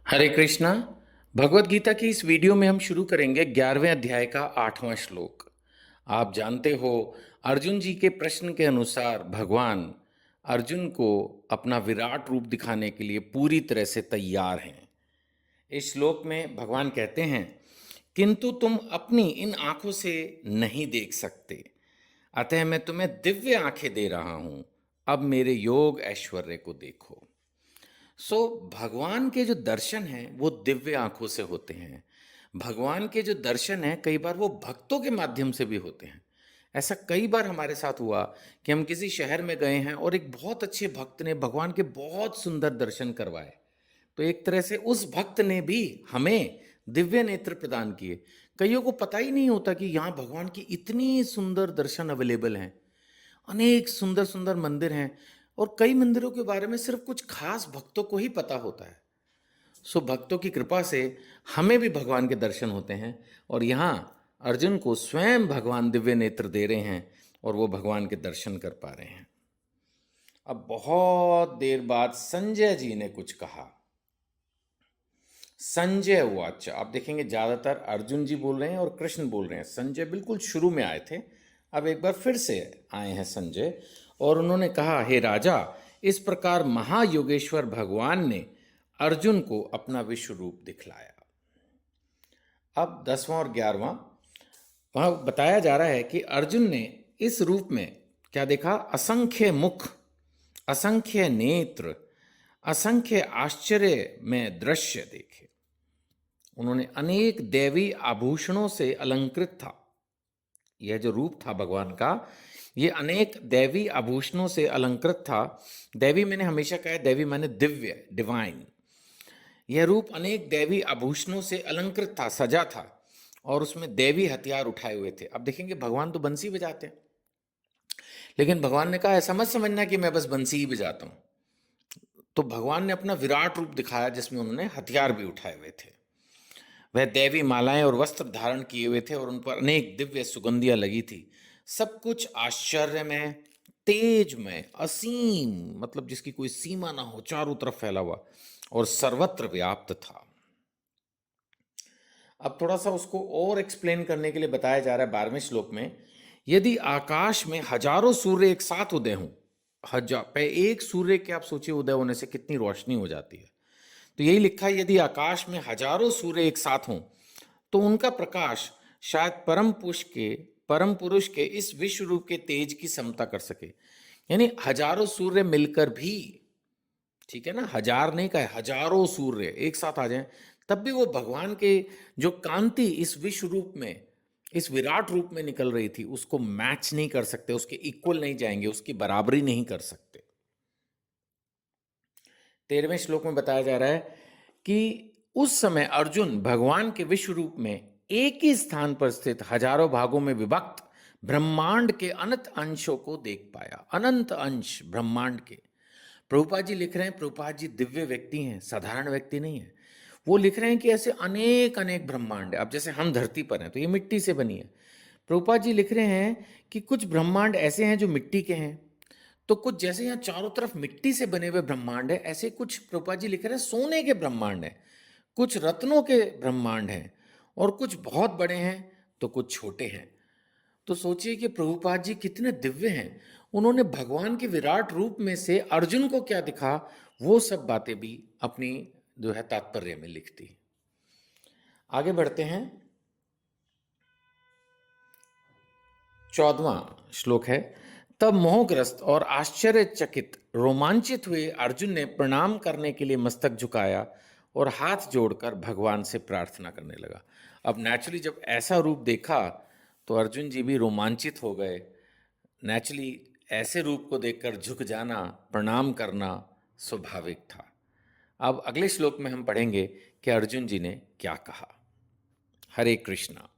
हरे कृष्णा। भगवत गीता की इस वीडियो में हम शुरू करेंगे 11वें अध्याय का 8वां श्लोक। आप जानते हो, अर्जुन जी के प्रश्न के अनुसार भगवान अर्जुन को अपना विराट रूप दिखाने के लिए पूरी तरह से तैयार हैं। इस श्लोक में भगवान कहते हैं, किंतु तुम अपनी इन आंखों से नहीं देख सकते, अतः मैं तुम्हें दिव्य आंखें दे रहा हूं। अब मेरे योग ऐश्वर्य को देखो। भगवान के जो दर्शन हैं वो दिव्य आंखों से होते हैं। भगवान के जो दर्शन हैं कई बार वो भक्तों के माध्यम से भी होते हैं। ऐसा कई बार हमारे साथ हुआ कि हम किसी शहर में गए हैं और एक बहुत अच्छे भक्त ने भगवान के बहुत सुंदर दर्शन करवाए। तो एक तरह से उस भक्त ने भी हमें दिव्य नेत्र प्रदान किए। कईयों को पता ही नहीं होता कि यहाँ भगवान की इतनी सुंदर दर्शन अवेलेबल हैं। अनेक सुंदर सुंदर मंदिर हैं और कई मंदिरों के बारे में सिर्फ कुछ खास भक्तों को ही पता होता है। भक्तों की कृपा से हमें भी भगवान के दर्शन होते हैं और यहाँ अर्जुन को स्वयं भगवान दिव्य नेत्र दे रहे हैं और वो भगवान के दर्शन कर पा रहे हैं। अब बहुत देर बाद संजय जी ने कुछ कहा। संजय उवाच। आप देखेंगे ज्यादातर अर्जुन जी बोल रहे हैं और कृष्ण बोल रहे हैं। संजय बिल्कुल शुरू में आए थे, अब एक बार फिर से आए हैं संजय, और उन्होंने कहा, हे राजा, इस प्रकार महायोगेश्वर भगवान ने अर्जुन को अपना विश्व रूप दिखलाया। अब 10वां और 11वां वहां बताया जा रहा है कि अर्जुन ने इस रूप में क्या देखा? असंख्य मुख, असंख्य नेत्र, असंख्य आश्चर्य में दृश्य देखे। उन्होंने अनेक दैवी आभूषणों से अलंकृत था। यह जो रूप था भगवान का, ये अनेक दैवी आभूषणों से अलंकृत था। दैवी मैंने हमेशा कहा है, दैवी माने दिव्य, डिवाइन। यह रूप अनेक दैवी आभूषणों से अलंकृत था, सजा था, और उसमें दैवी हथियार उठाए हुए थे। अब देखेंगे भगवान तो बंसी बजाते हैं, लेकिन भगवान ने कहा ऐसा मत समझना कि मैं बस बंसी ही बजाता हूं। तो भगवान ने अपना विराट रूप दिखाया जिसमें उन्होंने हथियार भी उठाए हुए थे। वह दैवी मालाएं और वस्त्र धारण किए हुए थे और उन पर अनेक दिव्य सुगंधियां लगी थी। सब कुछ आश्चर्य में, तेज में, असीम, मतलब जिसकी कोई सीमा ना हो, चारों तरफ फैला हुआ और सर्वत्र व्याप्त था। अब थोड़ा सा उसको और एक्सप्लेन करने के लिए बताया जा रहा है 12वें श्लोक में, यदि आकाश में हजारों सूर्य एक साथ उदय हों, एक सूर्य के आप सोचिए उदय होने से कितनी रोशनी हो जाती है। तो यही लिखा है, यदि आकाश में हजारों सूर्य एक साथ हों तो उनका प्रकाश शायद परम पुरुष के इस विश्व रूप के तेज की समता कर सके। यानी हजारों सूर्य मिलकर भी, ठीक है ना, हजार नहीं कहा, हजारों सूर्य एक साथ आ जाएं तब भी वो भगवान के जो कांति इस विश्व रूप में, इस विराट रूप में निकल रही थी, उसको मैच नहीं कर सकते, उसके इक्वल नहीं जाएंगे, उसकी बराबरी नहीं कर सकते। 13वें श्लोक में बताया जा रहा है कि उस समय अर्जुन भगवान के विश्व रूप में एक ही स्थान पर स्थित हजारों भागों में विभक्त ब्रह्मांड के अनंत अंशों को देख पाया। अनंत अंश ब्रह्मांड के। प्रभुपाद जी लिख रहे हैं, प्रभुपाद जी दिव्य व्यक्ति हैं, साधारण व्यक्ति नहीं है। वो लिख रहे हैं कि ऐसे अनेक अनेक ब्रह्मांड है। अब जैसे हम धरती पर हैं तो ये मिट्टी से बनी है। प्रभुपाद जी लिख रहे हैं कि कुछ ब्रह्मांड ऐसे हैं जो मिट्टी के हैं, तो कुछ जैसे यहाँ चारों तरफ मिट्टी से बने हुए ब्रह्मांड है, ऐसे कुछ प्रभुपाद जी लिख रहे हैं सोने के ब्रह्मांड है, कुछ रत्नों के ब्रह्मांड हैं, और कुछ बहुत बड़े हैं तो कुछ छोटे हैं। तो सोचिए कि प्रभुपाद जी कितने दिव्य हैं। उन्होंने भगवान के विराट रूप में से अर्जुन को क्या दिखा, वो सब बातें भी अपनी जो है तात्पर्य में लिखती। आगे बढ़ते हैं। 14वां श्लोक है, तब मोहग्रस्त और आश्चर्यचकित रोमांचित हुए अर्जुन ने प्रणाम करने के लिए मस्तक झुकाया और हाथ जोड़कर भगवान से प्रार्थना करने लगा। अब नेचुरली जब ऐसा रूप देखा तो अर्जुन जी भी रोमांचित हो गए। नेचुरली ऐसे रूप को देखकर झुक जाना, प्रणाम करना स्वाभाविक था। अब अगले श्लोक में हम पढ़ेंगे कि अर्जुन जी ने क्या कहा। हरे कृष्णा।